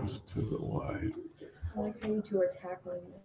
X to the Y. I like how you two are tackling it.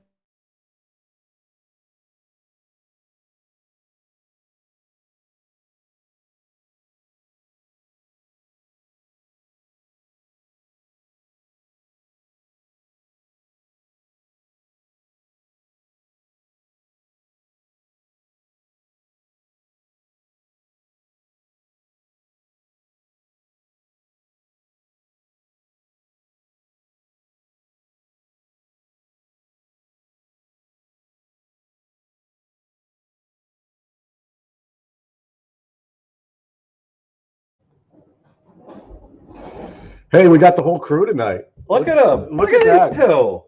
Hey, we got the whole crew tonight. Look at them. Look Look at at that. these two.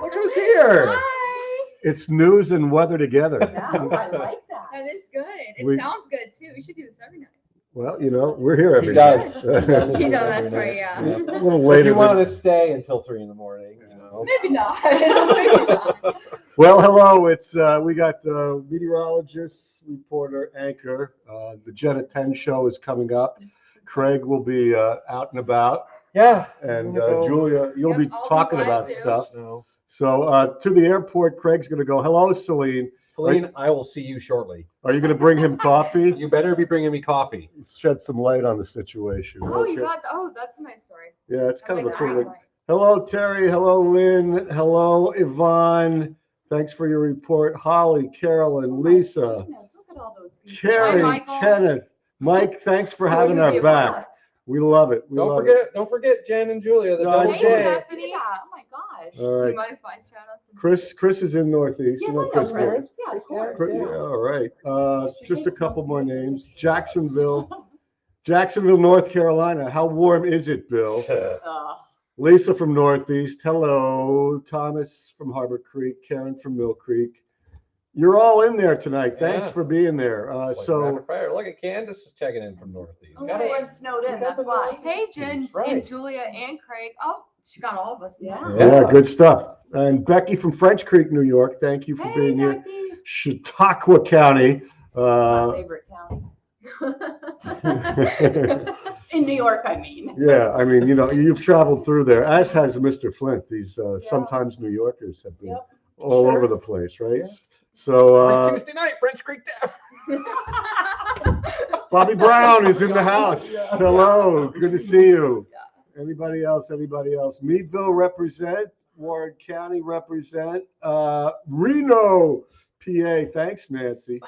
Look who's here. Hi! It's news and weather together. Yeah, I like that. That is good. It We- sounds good too. We should do this every night. Well, you know, we're here every He does. night. He does. You know, that's right, yeah. A little If later. you want than- to stay until 3 in the morning, you know. Maybe not. Maybe not. Well, hello. It's we got meteorologist, reporter, anchor. The Jet at 10 show is coming up. Craig will be out and about, Yeah. and We'll go. Julia, you'll Yep, be I'll be talking glad about to. stuff. So, So to the airport, Craig's going to go. Hello, Celine. Celine, I will see you shortly. Are you going to bring him coffee? You better be bringing me coffee. Shed some light on the situation. Oh, you Okay. got. Oh, that's a nice story. Yeah, it's I kind of a like cool that. thing. Hello, Terry. Hello, Lynn. Hello, Yvonne. Thanks for your report. Holly, Carolyn, Lisa, Goodness, look at all those people. Carrie, Michael. Kenneth, Mike. Thanks for having our back. We love it. We love it. Don't forget Jen and Julia, the No, double it's Hey, okay. J. Stephanie. Yeah, oh my gosh. All Do you right. mind if I shout out? Chris is in Northeast. Yes, You know I know Chris. Chris. Yeah, of course. Yeah, Yeah. all right. Just a couple more names. Jacksonville, North Carolina. How warm is it, Bill? Lisa from Northeast. Hello. Thomas from Harbor Creek. Karen from Mill Creek. You're all in there tonight. Thanks Yeah. for being there. Like So rapid fire. Look at Candace is checking in from Northeast. Oh, Got hey. it. Everyone's snowed in, got that's the why. Hey, Jen Right. and Julia and Craig. Oh, she got all of us. Yeah. yeah, good stuff. And Becky from French Creek, New York. Thank you for Hey, being here. Becky. Chautauqua County. My favorite county. In New York, I mean. Yeah, I mean, you know, you've traveled through there, as has Mr. Flint. These sometimes New Yorkers have been Yep. all Sure. over the place, right? Yeah. So Every Tuesday night, French Creek Deaf. Bobby Brown is in the house. Yeah. Hello, good to see you. Anybody else? Anybody else? Meadville represent. Warren County represent. Reno, PA. Thanks, Nancy.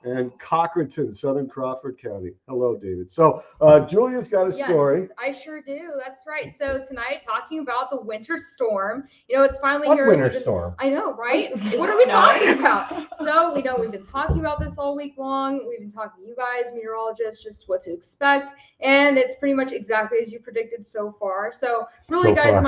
And Cochranton, Southern Crawford County. Hello, David. So Julia's got a story. Yes, I sure do. That's right. So tonight, talking about the winter storm. You know, it's finally What here. winter We've been- storm? I know, right? What are we talking about? So, you know, we've been talking about this all week long. We've been talking to you guys, meteorologists, just what to expect. And it's pretty much exactly as you predicted so far. So really, So guys,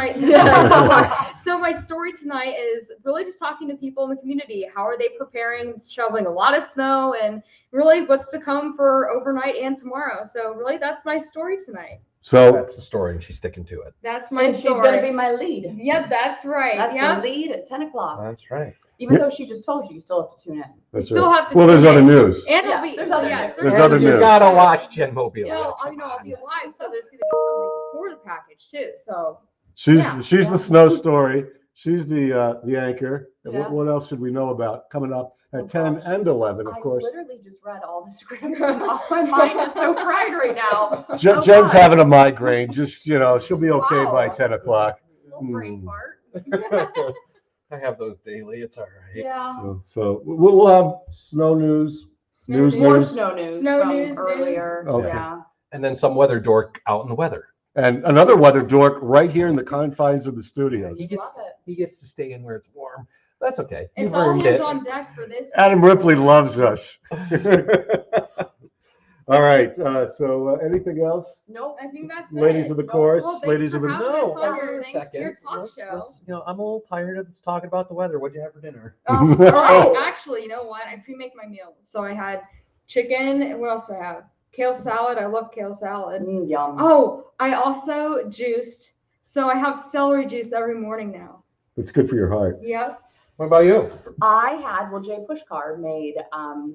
far. so my story tonight is really just talking to people in the community. How are they preparing, shoveling a lot of snow, and really what's to come for overnight and tomorrow. So really, that's my story tonight. So That's the story, and she's sticking to it. That's my And she's story. going to be my lead. Yep, that's right. That's Yep. the lead at 10 o'clock. That's right. Even though she just told you, you still have to tune in. that's still right. have to Well, there's tune other in. news. And Yeah, it'll be, there's other yes, news. There's other You news. gotta watch Jen Mobile. You know, you know, I'll be live, so there's going to be something before the package too. So She's the snow story. She's the anchor. And Yeah. what else should we know about coming up at Oh, 10 gosh. and 11, of I course. literally just read all the scripts and all my mind is so fried right now. Jen's God. having a migraine. Just, you know, she'll be okay by Wow. 10 o'clock. little brain Hmm. fart. I have those daily. It's all right. Yeah. So we'll have snow news. News, More news. snow news Snow from news, earlier. Okay. Yeah. And then some weather dork out in the weather. And another weather dork right here in the confines of the studios. He gets Love it. he gets to stay in where it's warm. That's okay. It's You've all earned hands it. on deck for this. Adam Ripley loves us. All right. So anything else? Nope. I think that's Ladies it. of the chorus, Well, thanks ladies for of the having No, us on wait your, a second. your talk Let's- show. let's- you know, I'm a little tired of talking about the weather. What'd you have for dinner? Oh, well, actually, you know what? I pre-make my meals. So I had chicken, and what else do I have? Kale salad. I love kale salad. Yum. Oh, I also juiced. So I have celery juice every morning now. It's good for your heart. Yep. What about you? Jay Pushkar made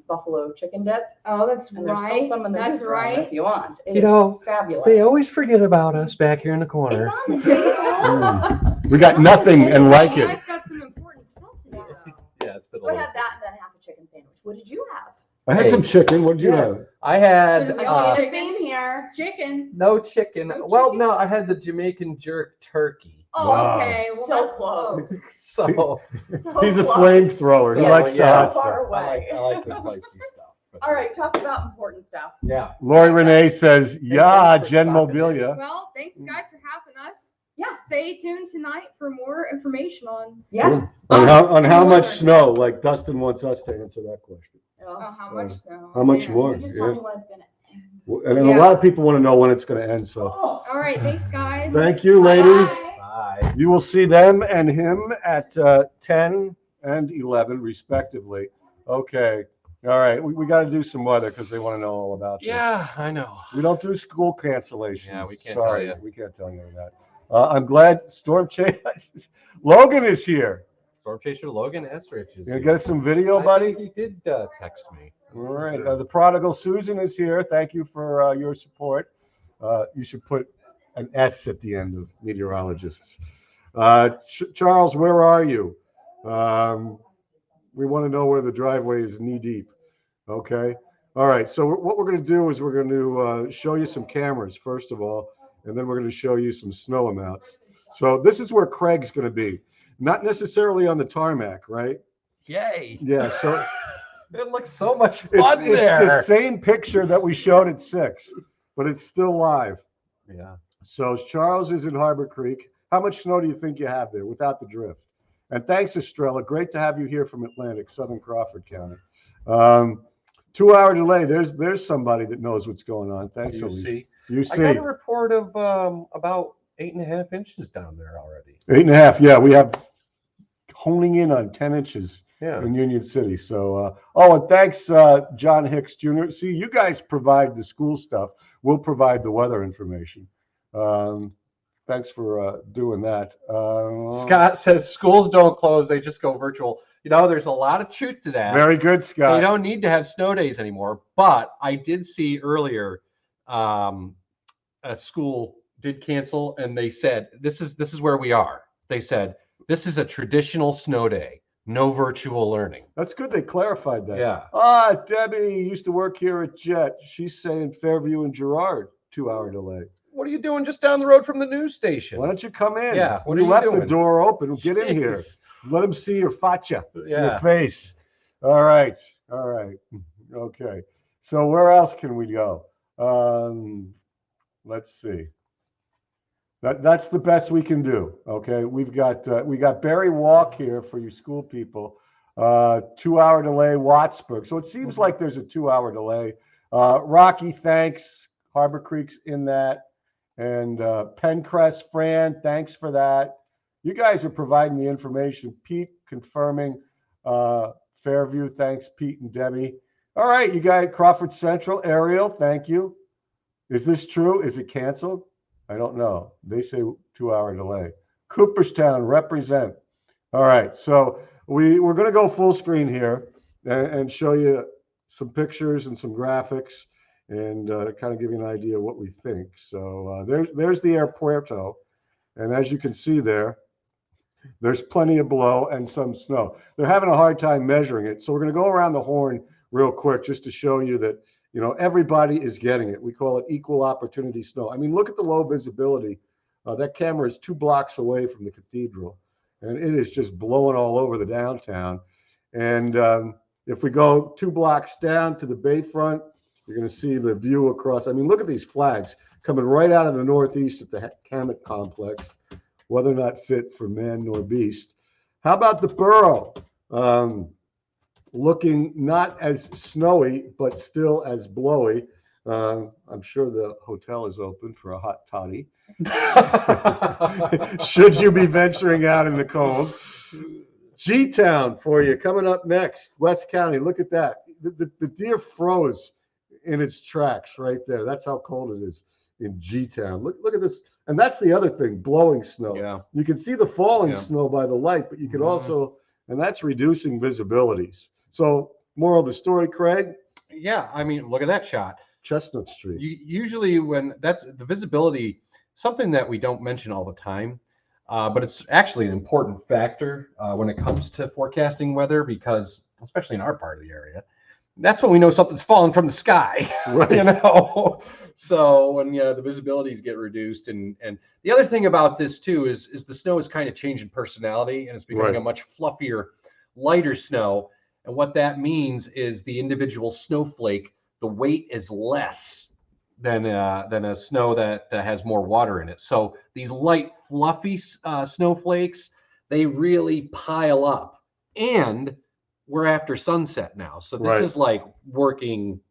buffalo chicken dip, Oh, that's and there's right. still some in the That's freezer room right. if you want. It You is know, fabulous. They always forget about us back here in the It's corner. on the table. We got nothing and like You it. guys got some important stuff today, though. Yeah, it's been So I had that and then half a chicken sandwich. What did you have? I had Hey. some chicken. What did you Yeah. have? I had Should we I all see get a theme here. Chicken. no chicken. No Well, chicken? no, I had the Jamaican jerk turkey. Oh, Wow. okay. Well, So that's close. So So He's a close. flamethrower. He So, likes the yeah. hot So far stuff. away. I like the spicy stuff. But- All right, talk about important stuff. Yeah. Lori Renee says, yeah, thanks for Gen stopping Mobilia. Well, thanks guys for having us. Yeah. Stay tuned tonight for more information on Yeah. On how And much weather. snow? Like Dustin wants us to answer that question. how much snow. How much Yeah. more? You just Yeah. tell me when it's gonna end. And a lot of people want to know when it's going to end. So Oh. All right, thanks guys. thank you, ladies. Bye. Bye. You will see them and him at 10 and 11, respectively. Okay. All right. We got to do some weather because they want to know all about this. Yeah, I know. We don't do school cancellations. Yeah, we can't Sorry, tell you. we can't tell you that. I'm glad Storm Chase. Logan is here. Storm Chaser Logan Esrich is You gonna here. get us some video, I buddy? think he did text me. All right. The prodigal Susan is here. Thank you for your support. You should put an S at the end of meteorologists. Charles, where are you? We want to know where the driveway is knee deep. Okay. All right. So what we're going to do is we're going to show you some cameras, first of all, and then we're going to show you some snow amounts. So this is where Craig's going to be. Not necessarily on the tarmac, right? Yay. Yeah. So It looks so much it's fun there. the same picture that we showed at 6, but it's still live. Yeah. So Charles is in Harbor Creek. How much snow do you think you have there without the drift? And thanks, Estrella. Great to have you here from Atlantic, Southern Crawford County. 2-hour delay. There's somebody that knows what's going on. Thanks, You Elise. see. You I got see. a report of about 8.5 inches down there already. 8.5. Yeah, we have honing in on 10 inches Yeah. in Union City. So, and thanks, John Hicks Jr. See, you guys provide the school stuff. We'll provide the weather information. Thanks for doing that. Scott says schools don't close; they just go virtual. You know, there's a lot of truth to that. Very good, Scott. They don't need to have snow days anymore. But I did see earlier, a school did cancel, and they said this is where we are. They said this is a traditional snow day, no virtual learning. That's good. They clarified that. Yeah. Debbie used to work here at Jet. She's saying Fairview and Girard, 2-hour delay. What are you doing just down the road from the news station? Why don't you come in? Yeah, what you are you left the doing? door open. Get in here. Jeez. Let them see your facha, your Yeah. face. All right. Okay. So where else can we go? Let's see. That's the best we can do. Okay. We got Berry Walk here for you school people. 2-hour delay, Wattsburg. So it seems like there's a 2-hour delay. Rocky, thanks. Harbor Creek's in that. And Pencrest, Fran, thanks for that. You guys are providing the information. Pete confirming Fairview. Thanks, Pete and Debbie. All right, you guys, Crawford Central, Ariel, thank you. Is this true? Is it canceled? I don't know. They say 2-hour delay. Cooperstown, represent. All right, so we're going to go full screen here and show you some pictures and some graphics and kind of give you an idea of what we think. So there's the airpuerto. And as you can see there's plenty of below and some snow. They're having a hard time measuring it. So we're going to go around the horn real quick just to show you that, you know, everybody is getting it. We call it equal opportunity snow. I mean, look at the low visibility. That camera is 2 blocks away from the cathedral, and it is just blowing all over the downtown. And if we go 2 blocks down to the Bayfront, you're going to see the view across. I mean, look at these flags coming right out of the northeast at the Hammett Complex, whether or not fit for man nor beast. How about the borough? Looking not as snowy, but still as blowy. I'm sure the hotel is open for a hot toddy. Should you be venturing out in the cold. G-Town for you, coming up next. West County, look at that. The deer froze in its tracks right there. That's how cold it is in G-Town. Look at this. And that's the other thing, blowing snow. Yeah. You can see the falling Yeah. snow by the light, but you can also, and that's reducing visibilities. So, moral of the story, Craig, Yeah, I mean, look at that shot. Chestnut Street. Usually when that's the visibility, something that we don't mention all the time, but it's actually an important factor when it comes to forecasting weather, because especially in our part of the area, that's when we know something's falling from the sky. Right. You know, so when the visibilities get reduced, and the other thing about this too is the snow is kind of changing personality, and it's becoming Right. a much fluffier, lighter snow. And what that means is the individual snowflake, the weight is less than a snow that has more water in it. So these light, fluffy snowflakes, they really pile up. And we're after sunset now, so this Right. is like working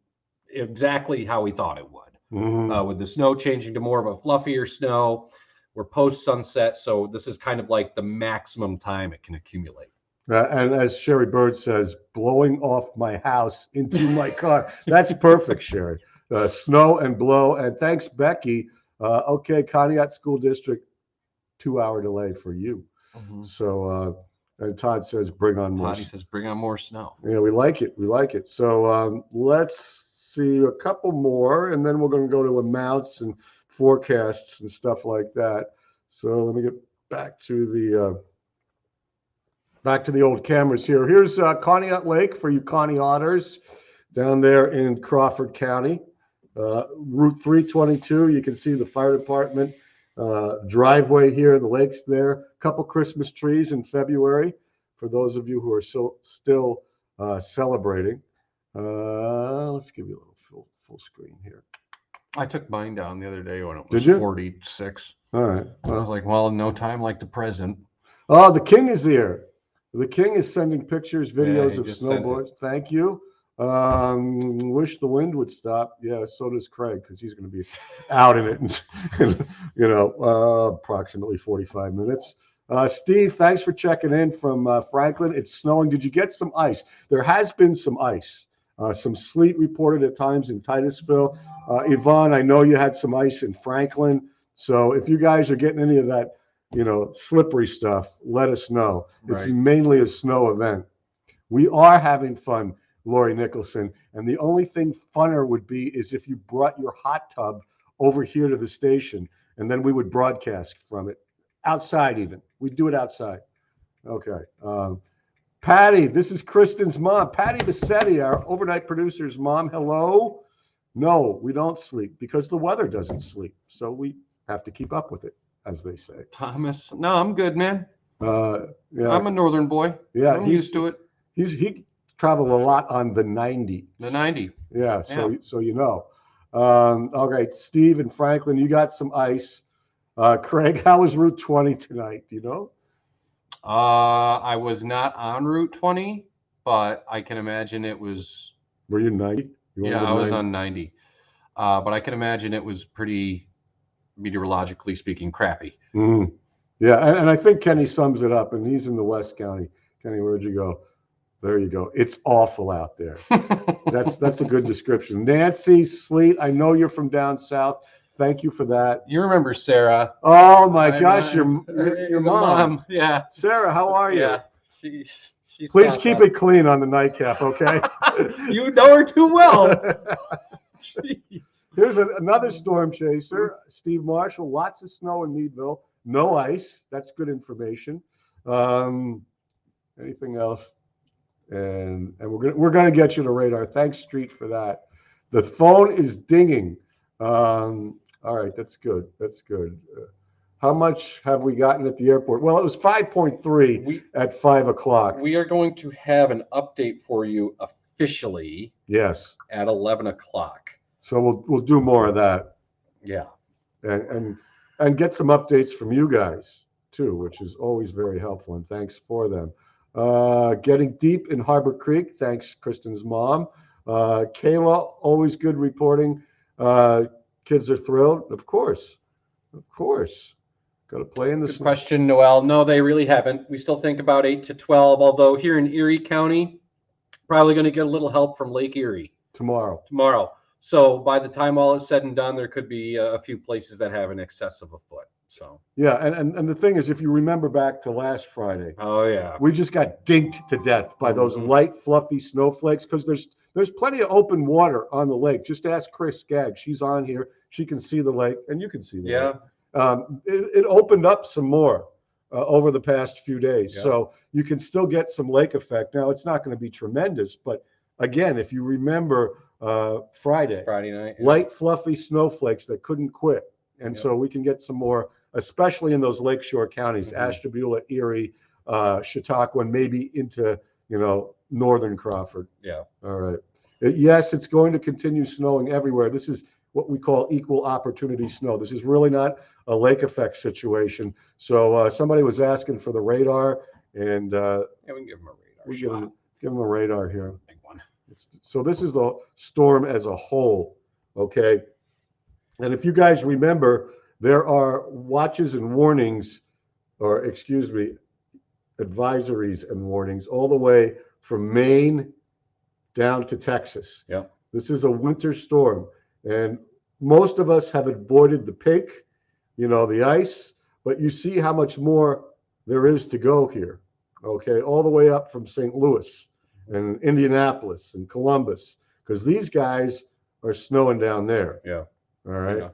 exactly how we thought it would. Mhm. With the snow changing to more of a fluffier snow, we're post sunset, so this is kind of like the maximum time it can accumulate. And as Sherry Bird says, blowing off my house into my car. That's perfect, Sherry. Snow and blow. And thanks, Becky. Okay, Conneaut School District, 2-hour delay for you. So, and Todd says, bring on more. Todd says, bring on more snow. Yeah, we like it. We like it. So let's see a couple more, and then we're going to go to amounts and forecasts and stuff like that. So let me get back to the old cameras here. Here's Conneaut Lake for you Conneauters down there in Crawford County. Route 322, you can see the fire department driveway here, the lake's there. A couple Christmas trees in February for those of you who are still celebrating. Let's give you a little full screen here. I took mine down the other day when it Did was you? 46. All right. I was like, well, no time like the present. Oh, the king is here. The king is sending pictures, videos he of just sent snowboards. Thank you. Wish the wind would stop. Yeah, so does Craig, because he's going to be out in it in approximately 45 minutes. Steve, thanks for checking in from Franklin. It's snowing. Did you get some ice? There has been some ice. Some sleet reported at times in Titusville. Yvonne, I know you had some ice in Franklin. So if you guys are getting any of that, slippery stuff, let us know. It's Right. mainly a snow event. We are having fun, Lori Nicholson. And the only thing funner would be is if you brought your hot tub over here to the station, and then we would broadcast from it outside even. We'd do it outside. Okay. Patty, this is Kristen's mom. Patty Bassetti, our overnight producer's mom. Hello. No, we don't sleep because the weather doesn't sleep. So we have to keep up with it, as they say. Thomas, no, I'm good, man. Yeah, I'm a northern boy. yeah, I'm used to it. He traveled a lot on the 90. The 90. Yeah, so you know. All right, Steve and Franklin, you got some ice. Craig, how was Route 20 tonight? Do you know? I was not on Route 20, but I can imagine it was. Were you 90? Yeah, I was on 90. But I can imagine it was pretty, meteorologically speaking, crappy. Mm-hmm. Yeah, and I think Kenny sums it up, and he's in the West County. Kenny, where'd you go? There you go. It's awful out there. That's a good description. Nancy, sleet, I know you're from down south. Thank you for that. You remember Sarah? Oh my gosh, your mom. Yeah. Sarah, how are you? Yeah. She Please keep it clean on the nightcap, okay? You know her too well. Jeez. Here's another storm chaser. Steve Marshall, lots of snow in Meadville. No ice. That's good information. Anything else? And we're gonna get you to radar. Thanks, Street, for that. The phone is dinging. All right, that's good. That's good. How much have we gotten at the airport? Well, it was 5.3 at 5 o'clock. We are going to have an update for you officially. Yes. At 11 o'clock. So we'll do more of that. Yeah. And get some updates from you guys too, which is always very helpful. And thanks for them. Getting deep in Harbor Creek. Thanks, Kristen's mom. Kayla, always good reporting. Kids are thrilled. Of course. Got to play in the Good question, Noel. No, they really haven't. We still think about 8 to 12, although here in Erie County, probably going to get a little help from Lake Erie. Tomorrow. So by the time all is said and done, there could be a few places that have in excess of a foot. So. Yeah, and the thing is, if you remember back to last Friday, Oh yeah. we just got dinked to death by those Mhm. light, fluffy snowflakes because there's plenty of open water on the lake. Just ask Chris Skaggs. She's on here. She can see the lake, and you can see the lake. It opened up some more over the past few days. Yeah. So you can still get some lake effect. Now, it's not going to be tremendous, but again, if you remember Friday night. Yeah. light, fluffy snowflakes that couldn't quit. And Yep. so we can get some more, especially in those lakeshore counties, Mhm. Ashtabula, Erie, Chautauqua, and maybe into, northern Crawford. Yeah. All right. Yes, it's going to continue snowing everywhere. This is what we call equal opportunity snow. This is really not a lake effect situation. So somebody was asking for the radar, and Yeah, we can give them a radar we shot. give them a radar here. Big one. So this is the storm as a whole, okay? And if you guys remember, there are watches and warnings, or excuse me, advisories and warnings all the way from Maine down to Texas. Yeah. This is a winter storm, and most of us have avoided the pink, the ice, but you see how much more there is to go here, okay? All the way up from St. Louis and Indianapolis and Columbus, because these guys are snowing down there. Yeah. All right. Yeah.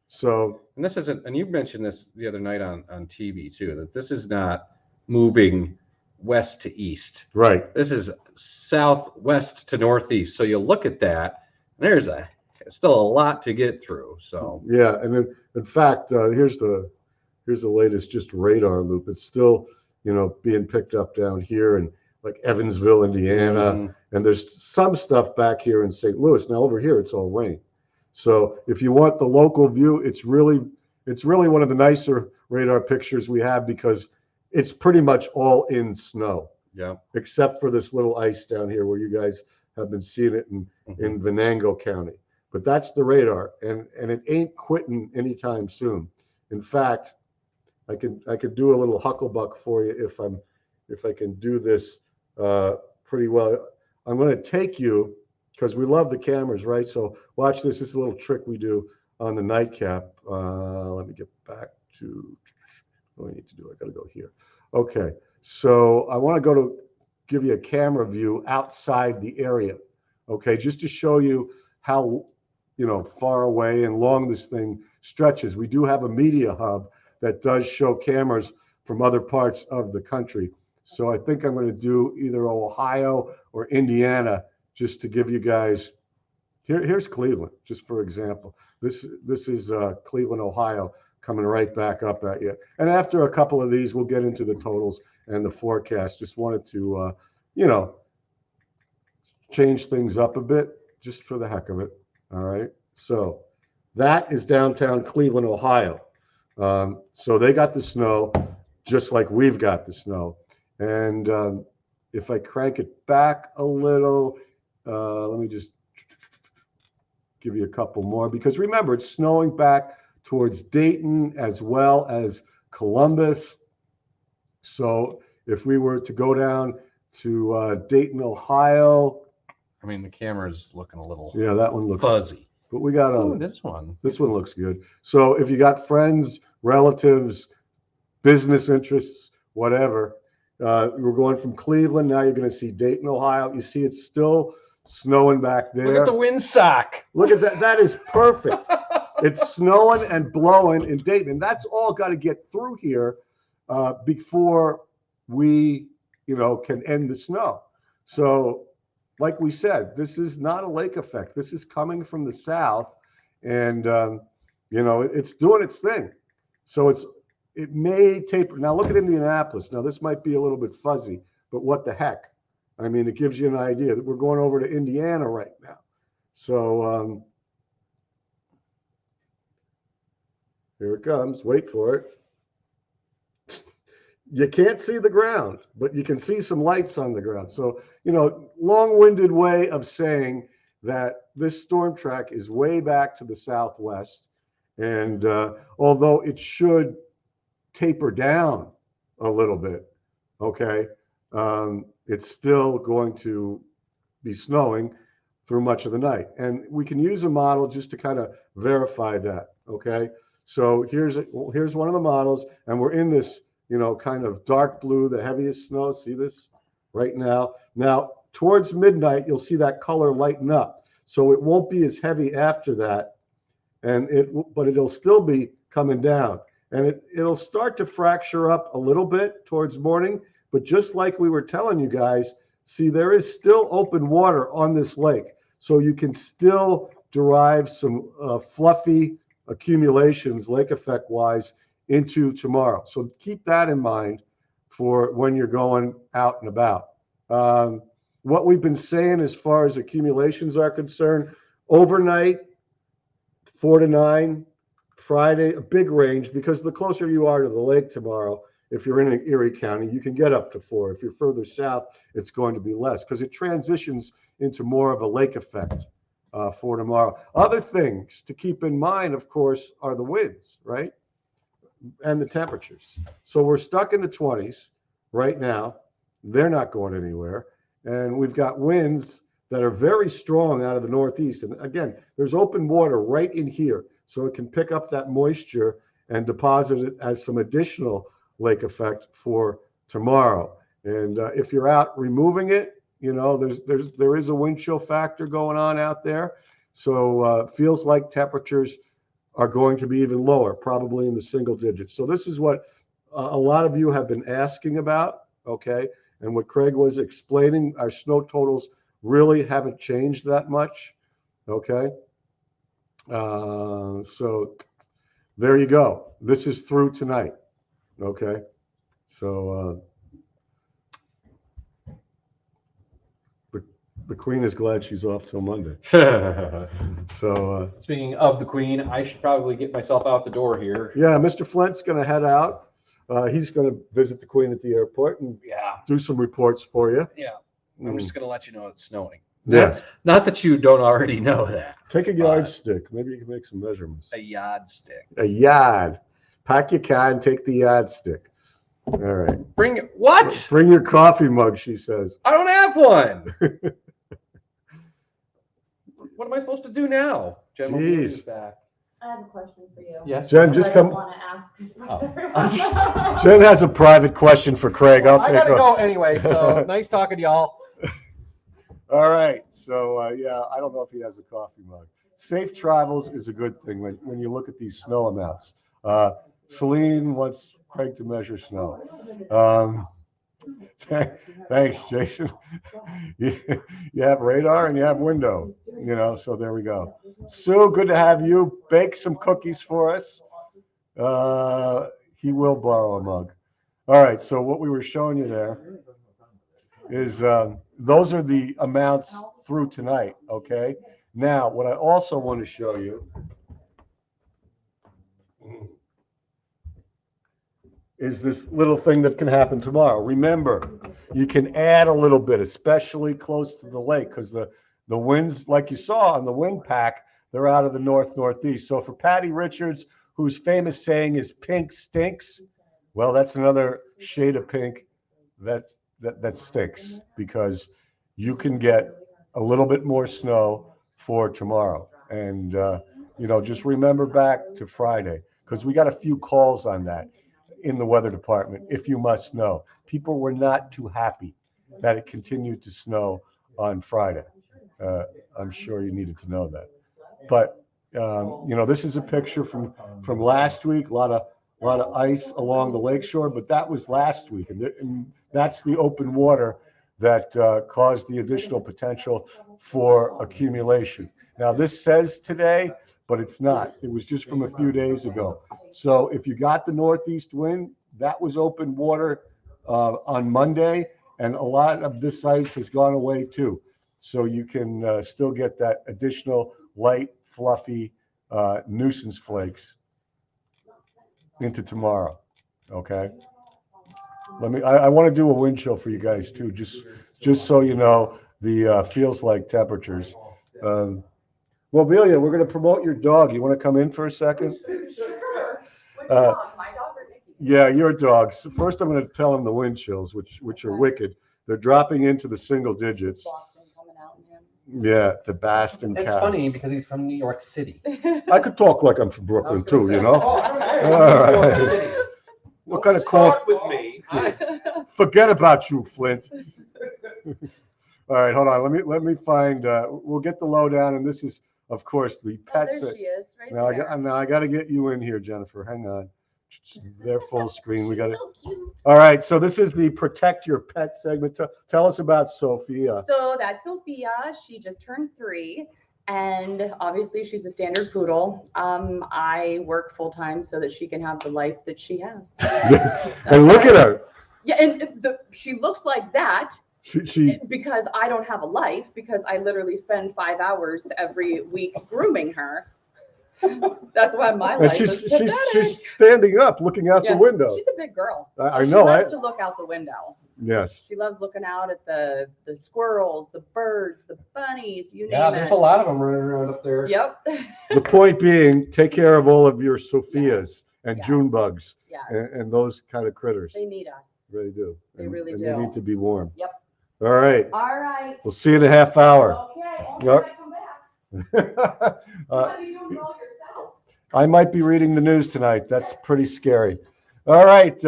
So, And this isn't, and you mentioned this the other night on TV too, that this is not moving west to east. right. This is southwest to northeast. So you look at that, and there's still a lot to get through. So Yeah. And in fact, here's the latest just radar loop. It's still, being picked up down here in like Evansville, Indiana. Mhm. And there's some stuff back here in St. Louis. Now over here, it's all rain. So if you want the local view, it's really one of the nicer radar pictures we have because it's pretty much all in snow, yeah. except for this little ice down here where you guys have been seeing it in Venango County. But that's the radar, and it ain't quitting anytime soon. In fact, I could do a little hucklebuck for you if I can do this pretty well. I'm going to take you, because we love the cameras, right? So watch this. This is a little trick we do on the nightcap. Let me get back to what I need to do. I got to go here. Okay. So I want to give you a camera view outside the area. Okay. Just to show you how, far away and long this thing stretches. We do have a media hub that does show cameras from other parts of the country. So I think I'm going to do either Ohio or Indiana just to give you guys, here's Cleveland, just for example. This is Cleveland, Ohio, coming right back up at you. And after a couple of these, we'll get into the totals and the forecast. Just wanted to, change things up a bit, just for the heck of it. All right. So that is downtown Cleveland, Ohio. So they got the snow, just like we've got the snow. And if I crank it back a little, let me just give you a couple more, because remember, it's snowing back towards Dayton as well as Columbus. So if we were to go down to Dayton, Ohio. I mean, the camera's looking a little that one looks fuzzy. But we got this one. This one looks good. So if you got friends, relatives, business interests, whatever, we're going from Cleveland. Now you're going to see Dayton, Ohio. You see it's still snowing back there. Look at the windsock. Look at that. That is perfect. It's snowing and blowing in Dayton. And that's all got to get through here before we, can end the snow. So like we said, this is not a lake effect. This is coming from the south, and it's doing its thing. So it may taper. Now look at Indianapolis. Now this might be a little bit fuzzy, but what the heck? I mean, it gives you an idea that we're going over to Indiana right now. So here it comes. Wait for it. You can't see the ground, but you can see some lights on the ground. So, long-winded way of saying that this storm track is way back to the southwest. And although it should taper down a little bit, okay, it's still going to be snowing through much of the night. And we can use a model just to kind of verify that, okay? So here's one of the models, and we're in this, kind of dark blue, the heaviest snow. See this right now? Now, towards midnight, you'll see that color lighten up. So it won't be as heavy after that, but it'll still be coming down. And it'll start to fracture up a little bit towards morning. But just like we were telling you guys, see, there is still open water on this lake. So you can still derive some fluffy accumulations, lake effect wise, into tomorrow. So keep that in mind for when you're going out and about. What we've been saying as far as accumulations are concerned, overnight, 4 to 9, Friday, a big range, because the closer you are to the lake tomorrow, if you're in Erie County, you can get up to 4. If you're further south, it's going to be less because it transitions into more of a lake effect for tomorrow. Other things to keep in mind, of course, are the winds, right? And the temperatures. So we're stuck in the 20s right now. They're not going anywhere. And we've got winds that are very strong out of the northeast. And again, there's open water right in here. So it can pick up that moisture and deposit it as some additional lake effect for tomorrow. And if you're out removing it, there is a wind chill factor going on out there. So feels like temperatures are going to be even lower, probably in the single digits. So this is what a lot of you have been asking about, okay? And what Craig was explaining, our snow totals really haven't changed that much, okay? So there you go. This is through tonight, okay? So the Queen is glad she's off till Monday. So speaking of the Queen, I should probably get myself out the door here. yeah, Mr. Flint's going to head out. He's going to visit the Queen at the airport and do some reports for you. Yeah, I'm just going to let you know it's snowing. Yes. Not that you don't already know that. Take a yardstick. Maybe you can make some measurements. A yardstick. A yard. Pack your car and take the yardstick. All right. Bring what? Bring your coffee mug, she says. I don't have one. What am I supposed to do now? Jen will be Jeez. back. I have a question for you. Yes. Jen, But just I come. don't want to ask. Oh. Jen has a private question for Craig. I'll I take gotta her. go anyway. So nice talking to y'all. All right. So yeah, I don't know if he has a coffee mug. Safe travels is a good thing when you look at these snow amounts. Celine wants Craig to measure snow. Thanks, Jason. You have radar and you have window, so there we go. Sue, good to have you. Bake some cookies for us. He will borrow a mug. All right, so what we were showing you there is those are the amounts through tonight, okay? Now, what I also want to show you is this little thing that can happen tomorrow. Remember, you can add a little bit, especially close to the lake, because the winds, like you saw on the wind pack, they're out of the northeast. So for Patty Richards, whose famous saying is pink stinks, well, that's another shade of pink that stinks, because you can get a little bit more snow for tomorrow. And, just remember back to Friday, because we got a few calls on that in the weather department, if you must know. People were not too happy that it continued to snow on Friday. I'm sure you needed to know that. But, this is a picture from last week, a lot of ice along the lakeshore, but that was last week. And that's the open water that caused the additional potential for accumulation. Now, this says today, but it's not. It was just from a few days ago. So if you got the northeast wind, that was open water on Monday, and a lot of this ice has gone away too. So you can still get that additional light, fluffy nuisance flakes into tomorrow. Okay. I want to do a wind chill for you guys too, just so you know the feels like temperatures. Well, Belia, we're going to promote your dog. You want to come in for a second? Sure. Which dog? My dog or Nikki? Yeah, your dog. So first, I'm going to tell him the wind chills, which are wicked. They're dropping into the single digits. Boston coming out in Yeah, the Baston It's Cow. funny because he's from New York City. I could talk like I'm from Brooklyn too, you know? All All right. City. What kind of call? with me? Forget about you, Flint. All right, hold on. Let me find. We'll get the lowdown, and this is, of course, the Oh, pets. there she is, right Now there. I got to get you in here, Jennifer. Hang on. They're full screen. We got to. So cute. All right, so this is the protect your pet segment. Tell us about Sophia. So that's Sophia. She just turned 3. And obviously she's a standard poodle. I work full time so that she can have the life that she has. And look at her. Yeah, and she looks like that She because I don't have a life, because I literally spend 5 hours every week grooming her. That's why my and life she's is pathetic. she's standing up, looking out the Yeah, window. She's a big girl. I She know. loves to look out the window. Yes. She loves looking out at the squirrels, the birds, the bunnies, you Yeah, name there's it. a lot of them running around up there. Yep. The point being, take care of all of your Sophias and Yes. June bugs Yes. and those kind of critters. They need us. Really do. They really and do. They need to be warm. Yep. All right. All right. We'll see you in a half hour. Okay. Yep. Only I come back. You Uh, might be doing it all yourself. I might be reading the news tonight. That's pretty scary. All right.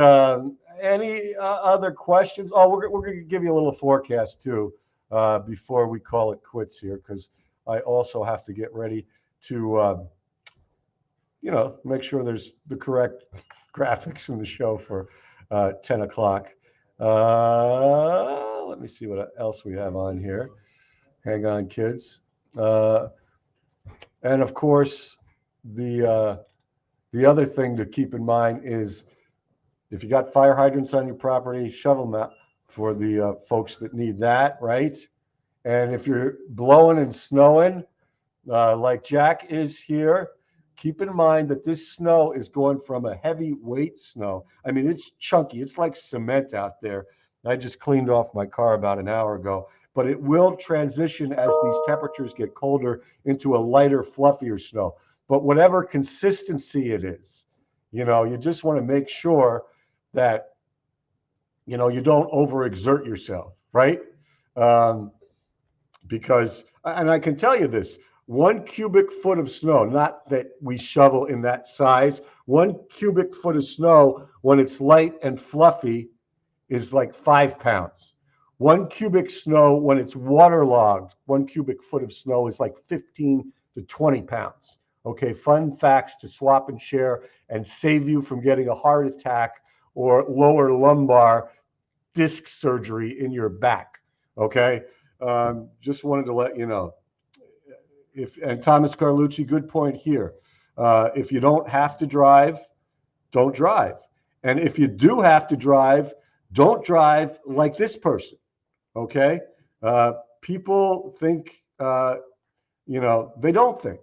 Any other questions? Oh, we're going to give you a little forecast too before we call it quits here, because I also have to get ready to, make sure there's the correct graphics in the show for 10 o'clock. Let me see what else we have on here. Hang on, kids. And of course, the other thing to keep in mind is if you got fire hydrants on your property, shovel them out for the folks that need that, right? And if you're blowing and snowing, like Jack is here, keep in mind that this snow is going from a heavyweight snow. I mean, it's chunky. It's like cement out there. I just cleaned off my car about an hour ago. But it will transition as these temperatures get colder into a lighter, fluffier snow. But whatever consistency it is, you just want to make sure that, you don't overexert yourself, right? Because, and I can tell you this, 1 cubic foot of snow, not that we shovel in that size, 1 cubic foot of snow when it's light and fluffy is like 5 pounds. 1 cubic snow when it's waterlogged, 1 cubic foot of snow is like 15 to 20 pounds. Okay, fun facts to swap and share and save you from getting a heart attack or lower lumbar disc surgery in your back. Okay, just wanted to let you know. And Thomas Carlucci, good point here. If you don't have to drive, don't drive. And if you do have to drive, don't drive like this person. Okay, people think, they don't think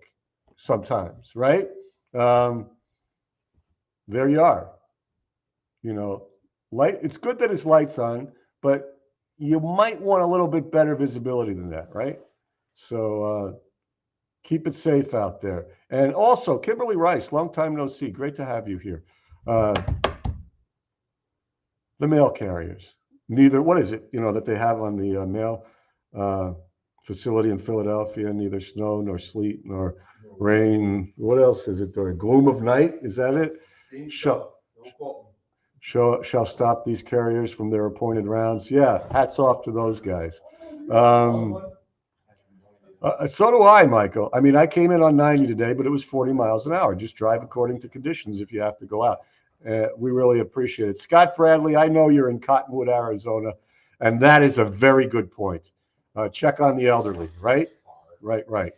sometimes, right? There you are. Light. It's good that his light's on, but you might want a little bit better visibility than that, right? So keep it safe out there. And also, Kimberly Rice, long time no see. Great to have you here. The mail carriers. What is it, that they have on the mail facility in Philadelphia? Neither snow nor sleet nor rain. What else is it? Or gloom of night? Is that it? Shall stop these carriers from their appointed rounds. Yeah, hats off to those guys. So do I, Michael. I mean, I came in on 90 today, but it was 40 miles an hour. Just drive according to conditions if you have to go out. We really appreciate it. Scott Bradley, I know you're in Cottonwood, Arizona, and that is a very good point. Check on the elderly, right? Right.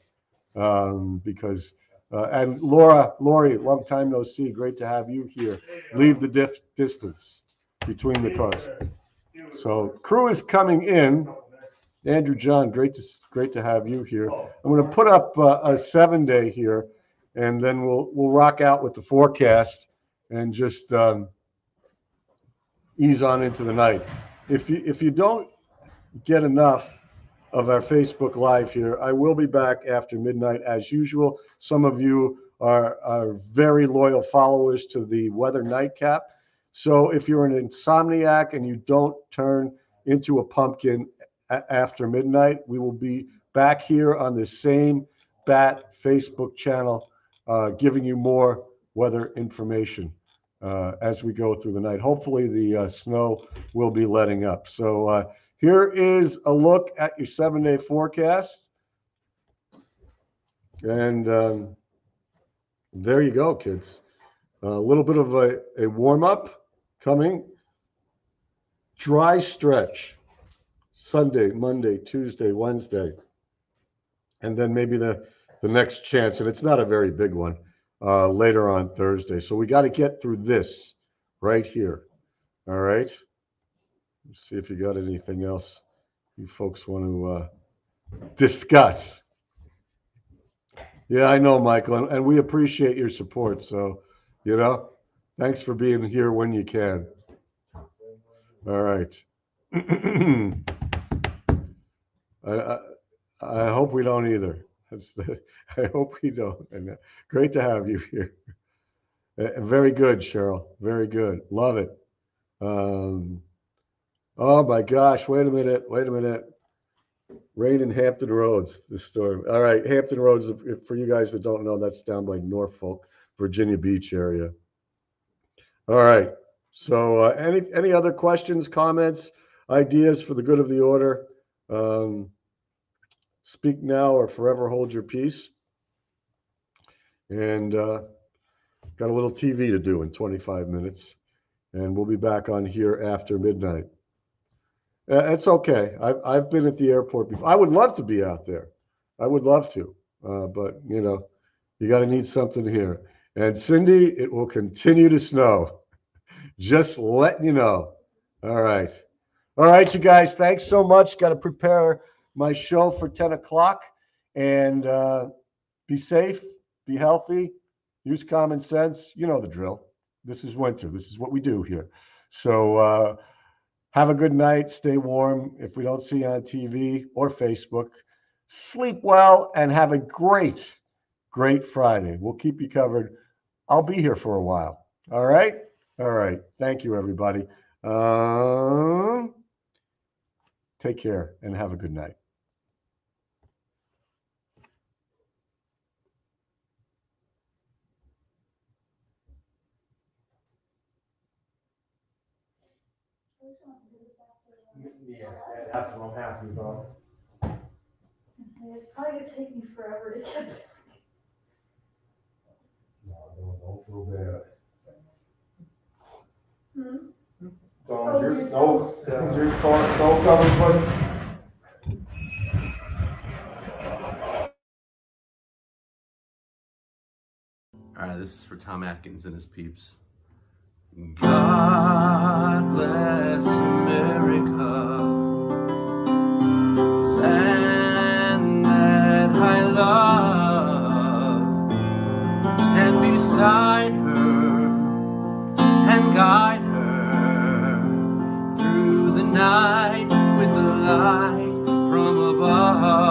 Because, and Lori, long time no see. Great to have you here. Leave the distance between the cars. So crew is coming in. Andrew John, great to have you here. I'm going to put up a 7-day here, and then we'll rock out with the forecast and just ease on into the night. If you don't get enough of our Facebook Live here, I will be back after midnight as usual. Some of you are very loyal followers to the weather nightcap. So if you're an insomniac and you don't turn into a pumpkin after midnight, we will be back here on the same BAT Facebook channel, giving you more weather information as we go through the night. Hopefully the snow will be letting up. So here is a look at your 7-day forecast. And there you go, kids. A little bit of a warm-up coming. Dry stretch. Sunday, Monday, Tuesday, Wednesday. And then maybe the next chance, and it's not a very big one, later on Thursday. So we got to get through this right here. All right. Let's see if you got anything else you folks want to discuss. Yeah, I know, Michael, and we appreciate your support. So, thanks for being here when you can. All right. I hope we don't either. I hope we don't. And great to have you here. Very good, Cheryl. Very good. Love it. Oh my gosh! Wait a minute. Rain in Hampton Roads. The storm. All right, Hampton Roads. For you guys that don't know, that's down by Norfolk, Virginia Beach area. All right. So, any other questions, comments, ideas for the good of the order? Speak now or forever hold your peace. And got a little TV to do in 25 minutes, and we'll be back on here after midnight. It's okay. I've been at the airport before. I would love to be out there. I would love to, but you got to need something here. And Cindy, it will continue to snow. Just letting you know. All right, you guys. Thanks so much. Got to prepare my show for 10 o'clock, and be safe, be healthy, use common sense. You know the drill. This is winter. This is what we do here. So have a good night. Stay warm. If we don't see you on TV or Facebook, sleep well and have a great Friday. We'll keep you covered. I'll be here for a while. All right. Thank you, everybody. Take care and have a good night. Yeah, that's what I'm happy about. It's probably gonna take me forever to get there. No, don't feel bad. So Oh, your your snow, snow. is your car snow covered, buddy? All right, this is for Tom Atkins and his peeps. God bless America, land that I love. Stand beside her and guide her through the night with the light from above.